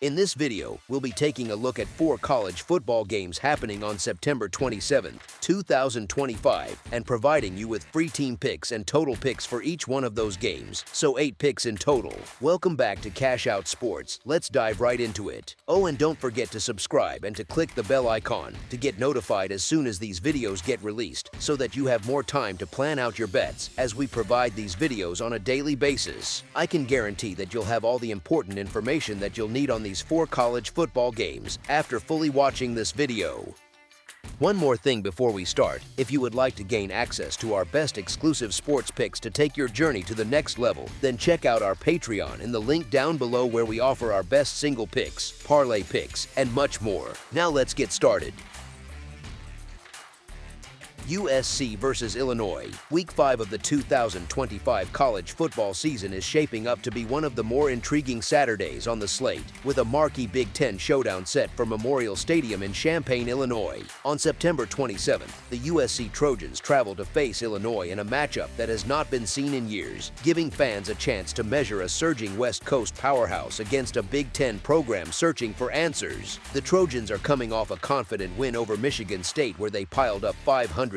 In this video, we'll be taking a look at 4 college football games happening on September 27, 2025, and providing you with free team picks and total picks for each one of those games, so 8 picks in total. Welcome back to Cash Out Sports. Let's dive right into it. Oh, and don't forget to subscribe and to click the bell icon to get notified as soon as these videos get released, so that you have more time to plan out your bets as we provide these videos on a daily basis. I can guarantee that you'll have all the important information that you'll need on these 4 college football games after fully watching this video. One more thing before we start: if you would like to gain access to our best exclusive sports picks to take your journey to the next level, then check out our Patreon in the link down below, where we offer our best single picks, parlay picks, and much more. Now let's get started. USC versus Illinois. Week 5 of the 2025 college football season is shaping up to be one of the more intriguing Saturdays on the slate, with a marquee Big Ten showdown set for Memorial Stadium in Champaign, Illinois. On September 27th, the USC Trojans travel to face Illinois in a matchup that has not been seen in years, giving fans a chance to measure a surging West Coast powerhouse against a Big Ten program searching for answers. The Trojans are coming off a confident win over Michigan State, where they piled up 523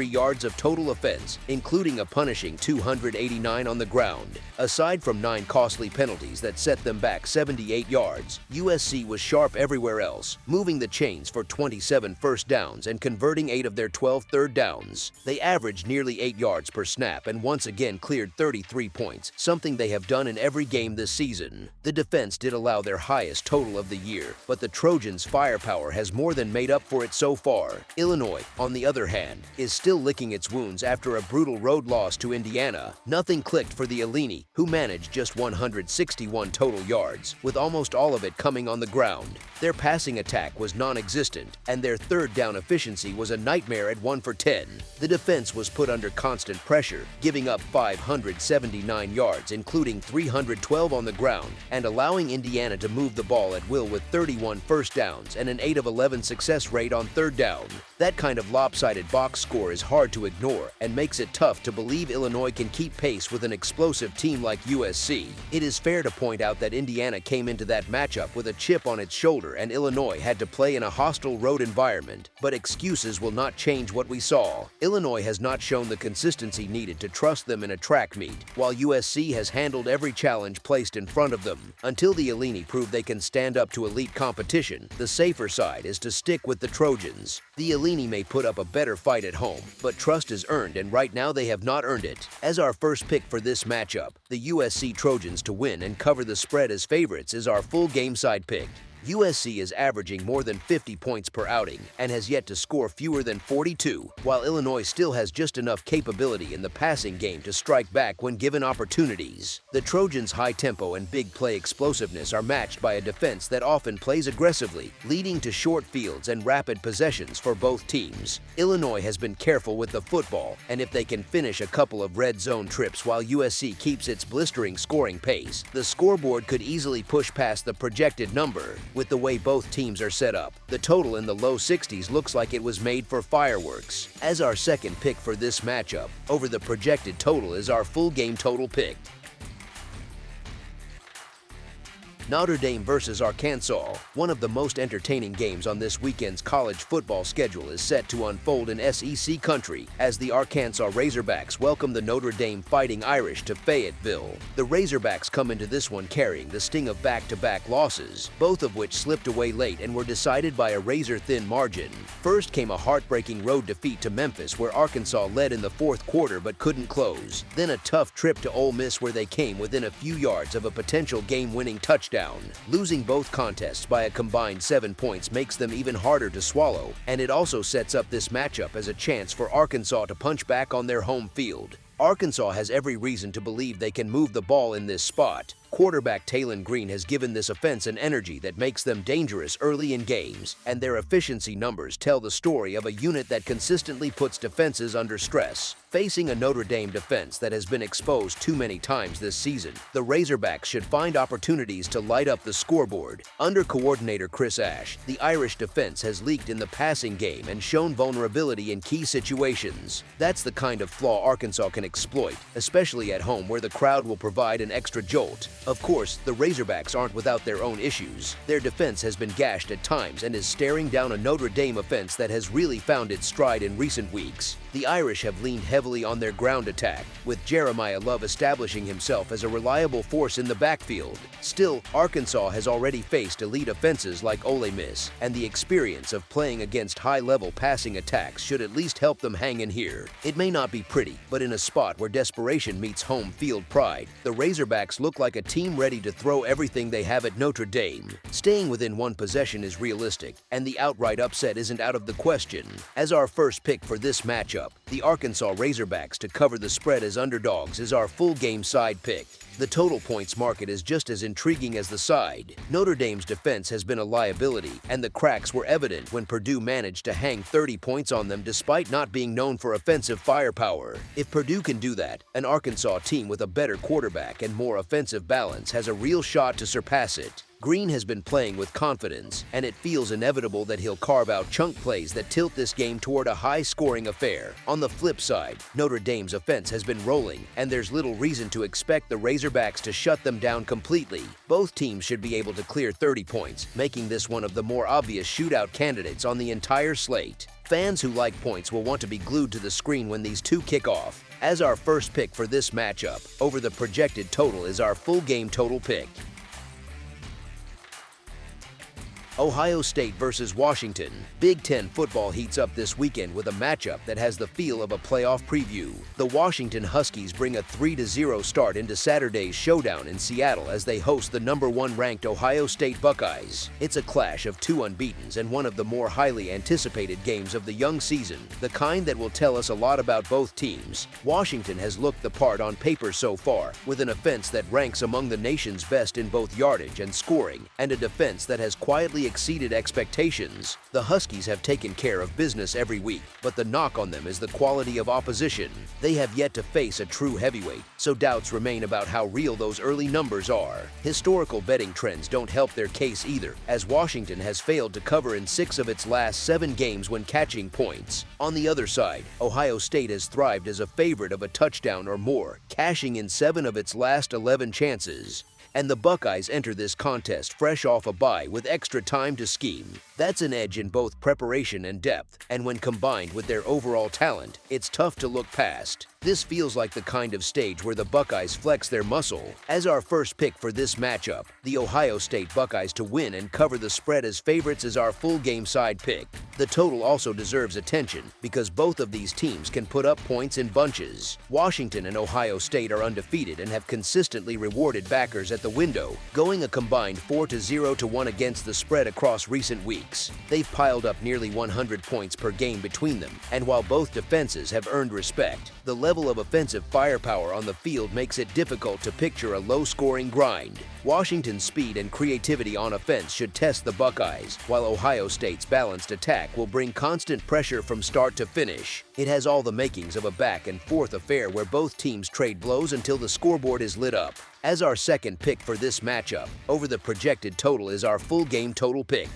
yards of total offense, including a punishing 289 on the ground. Aside from 9 costly penalties that set them back 78 yards, USC was sharp everywhere else, moving the chains for 27 first downs and converting 8 of their 12 third downs. They averaged nearly 8 yards per snap and once again cleared 33 points, something they have done in every game this season. The defense did allow their highest total of the year, but the Trojans' firepower has more than made up for it so far. Illinois, on the other hand, is still licking its wounds after a brutal road loss to Indiana. Nothing clicked for the Illini, who managed just 161 total yards, with almost all of it coming on the ground. Their passing attack was non-existent, and their third down efficiency was a nightmare at 1 for 10. The defense was put under constant pressure, giving up 579 yards, including 312 on the ground, and allowing Indiana to move the ball at will with 31 first downs and an 8 of 11 success rate on third down. That kind of lopsided box score is hard to ignore and makes it tough to believe Illinois can keep pace with an explosive team like USC. It is fair to point out that Indiana came into that matchup with a chip on its shoulder, and Illinois had to play in a hostile road environment, but excuses will not change what we saw. Illinois has not shown the consistency needed to trust them in a track meet, while USC has handled every challenge placed in front of them. Until the Illini prove they can stand up to elite competition, the safer side is to stick with the Trojans. The Illini may put up a better fight at home, but trust is earned, and right now they have not earned it. As our first pick for this matchup, the USC Trojans to win and cover the spread as favorites is our full game side pick. USC is averaging more than 50 points per outing and has yet to score fewer than 42, while Illinois still has just enough capability in the passing game to strike back when given opportunities. The Trojans' high tempo and big play explosiveness are matched by a defense that often plays aggressively, leading to short fields and rapid possessions for both teams. Illinois has been careful with the football, and if they can finish a couple of red zone trips while USC keeps its blistering scoring pace, the scoreboard could easily push past the projected number. With the way both teams are set up, the total in the low 60s looks like it was made for fireworks. As our second pick for this matchup, over the projected total is our full game total pick. Notre Dame versus Arkansas. One of the most entertaining games on this weekend's college football schedule is set to unfold in SEC country as the Arkansas Razorbacks welcome the Notre Dame Fighting Irish to Fayetteville. The Razorbacks come into this one carrying the sting of back-to-back losses, both of which slipped away late and were decided by a razor-thin margin. First came a heartbreaking road defeat to Memphis, where Arkansas led in the fourth quarter but couldn't close. Then a tough trip to Ole Miss, where they came within a few yards of a potential game-winning touchdown. Losing both contests by a combined 7 points makes them even harder to swallow, and it also sets up this matchup as a chance for Arkansas to punch back on their home field. Arkansas has every reason to believe they can move the ball in this spot. Quarterback Talon Green has given this offense an energy that makes them dangerous early in games, and their efficiency numbers tell the story of a unit that consistently puts defenses under stress. Facing a Notre Dame defense that has been exposed too many times this season, the Razorbacks should find opportunities to light up the scoreboard. Under coordinator Chris Ash, the Irish defense has leaked in the passing game and shown vulnerability in key situations. That's the kind of flaw Arkansas can exploit, especially at home, where the crowd will provide an extra jolt. Of course, the Razorbacks aren't without their own issues. Their defense has been gashed at times and is staring down a Notre Dame offense that has really found its stride in recent weeks. The Irish have leaned heavily on their ground attack, with Jeremiah Love establishing himself as a reliable force in the backfield. Still, Arkansas has already faced elite offenses like Ole Miss, and the experience of playing against high-level passing attacks should at least help them hang in here. It may not be pretty, but in a spot where desperation meets home field pride, the Razorbacks look like a team ready to throw everything they have at Notre Dame. Staying within one possession is realistic, and the outright upset isn't out of the question. As our first pick for this matchup, the Arkansas Razorbacks to cover the spread as underdogs is our full game side pick. The total points market is just as intriguing as the side. Notre Dame's defense has been a liability, and the cracks were evident when Purdue managed to hang 30 points on them despite not being known for offensive firepower. If Purdue can do that, an Arkansas team with a better quarterback and more offensive balance has a real shot to surpass it. Green has been playing with confidence, and it feels inevitable that he'll carve out chunk plays that tilt this game toward a high-scoring affair. On the flip side, Notre Dame's offense has been rolling, and there's little reason to expect the Razorbacks to shut them down completely. Both teams should be able to clear 30 points, making this one of the more obvious shootout candidates on the entire slate. Fans who like points will want to be glued to the screen when these two kick off. As our first pick for this matchup, over the projected total is our full game total pick. Ohio State versus Washington. Big Ten football heats up this weekend with a matchup that has the feel of a playoff preview. The Washington Huskies bring a 3-0 start into Saturday's showdown in Seattle as they host the #1 ranked Ohio State Buckeyes. It's a clash of two unbeatens and one of the more highly anticipated games of the young season, the kind that will tell us a lot about both teams. Washington has looked the part on paper so far, with an offense that ranks among the nation's best in both yardage and scoring, and a defense that has quietly exceeded expectations. The Huskies have taken care of business every week, but the knock on them is the quality of opposition. They have yet to face a true heavyweight, so doubts remain about how real those early numbers are. Historical betting trends don't help their case either, as Washington has failed to cover in 6 of its last 7 games when catching points. On the other side, Ohio State has thrived as a favorite of a touchdown or more, cashing in 7 of its last 11 chances. And the Buckeyes enter this contest fresh off a bye with extra time to scheme. That's an edge in both preparation and depth, and when combined with their overall talent, it's tough to look past. This feels like the kind of stage where the Buckeyes flex their muscle. As our first pick for this matchup, the Ohio State Buckeyes to win and cover the spread as favorites is our full game side pick. The total also deserves attention because both of these teams can put up points in bunches. Washington and Ohio State are undefeated and have consistently rewarded backers at the window, going a combined 4-0 to 1 against the spread across recent weeks. They've piled up nearly 100 points per game between them, and while both defenses have earned respect, the level of offensive firepower on the field makes it difficult to picture a low-scoring grind. Washington's speed and creativity on offense should test the Buckeyes, while Ohio State's balanced attack will bring constant pressure from start to finish. It has all the makings of a back-and-forth affair where both teams trade blows until the scoreboard is lit up. As our second pick for this matchup, over the projected total is our full game total pick.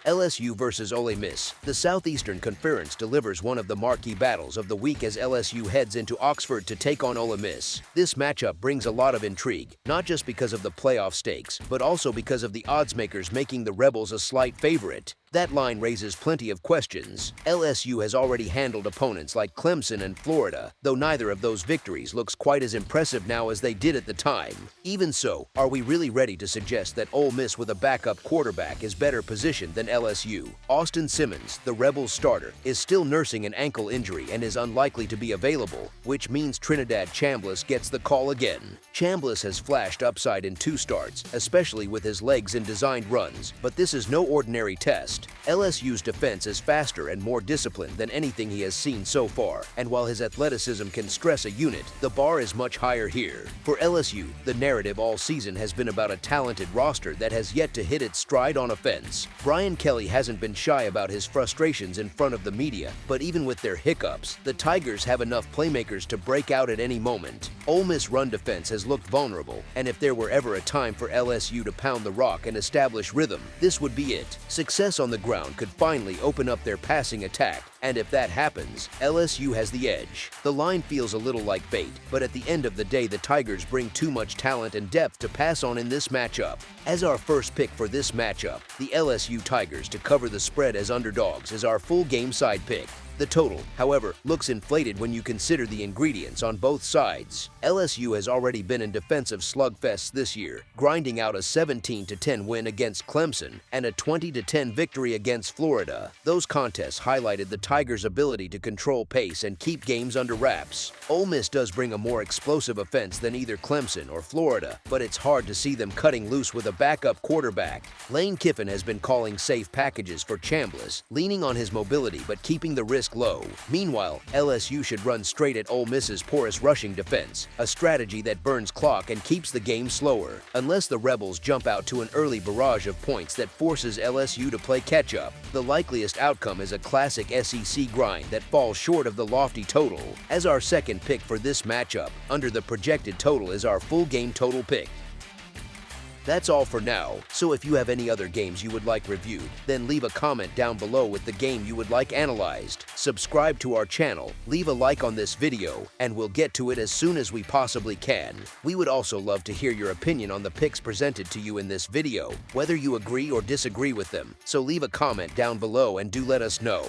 LSU versus Ole Miss. The Southeastern Conference delivers one of the marquee battles of the week as LSU heads into Oxford to take on Ole Miss. This matchup brings a lot of intrigue, not just because of the playoff stakes, but also because of the oddsmakers making the Rebels a slight favorite. That line raises plenty of questions. LSU has already handled opponents like Clemson and Florida, though neither of those victories looks quite as impressive now as they did at the time. Even so, are we really ready to suggest that Ole Miss with a backup quarterback is better positioned than LSU? Austin Simmons, the Rebels starter, is still nursing an ankle injury and is unlikely to be available, which means Trinidad Chambliss gets the call again. Chambliss has flashed upside in 2 starts, especially with his legs in designed runs, but this is no ordinary test. LSU's defense is faster and more disciplined than anything he has seen so far, and while his athleticism can stress a unit, the bar is much higher here. For LSU, the narrative all season has been about a talented roster that has yet to hit its stride on offense. Brian Kelly hasn't been shy about his frustrations in front of the media, but even with their hiccups, the Tigers have enough playmakers to break out at any moment. Ole Miss run defense has looked vulnerable, and if there were ever a time for LSU to pound the rock and establish rhythm, this would be it. Success on the the ground could finally open up their passing attack, and if that happens, LSU has the edge. The line feels a little like bait, but at the end of the day, the Tigers bring too much talent and depth to pass on in this matchup. As our first pick for this matchup, the LSU Tigers to cover the spread as underdogs is our full game side pick. The total, however, looks inflated when you consider the ingredients on both sides. LSU has already been in defensive slugfests this year, grinding out a 17-10 win against Clemson and a 20-10 victory against Florida. Those contests highlighted the Tigers' ability to control pace and keep games under wraps. Ole Miss does bring a more explosive offense than either Clemson or Florida, but it's hard to see them cutting loose with a backup quarterback. Lane Kiffin has been calling safe packages for Chambliss, leaning on his mobility but keeping the risk low. Meanwhile, LSU should run straight at Ole Miss's porous rushing defense, a strategy that burns clock and keeps the game slower, unless the Rebels jump out to an early barrage of points that forces LSU to play catch-up. The likeliest outcome is a classic SEC grind that falls short of the lofty total. As our second pick for this matchup, under the projected total is our full game total pick. That's all for now, so if you have any other games you would like reviewed, then leave a comment down below with the game you would like analyzed. Subscribe to our channel, leave a like on this video, and we'll get to it as soon as we possibly can. We would also love to hear your opinion on the picks presented to you in this video, whether you agree or disagree with them, so leave a comment down below and do let us know.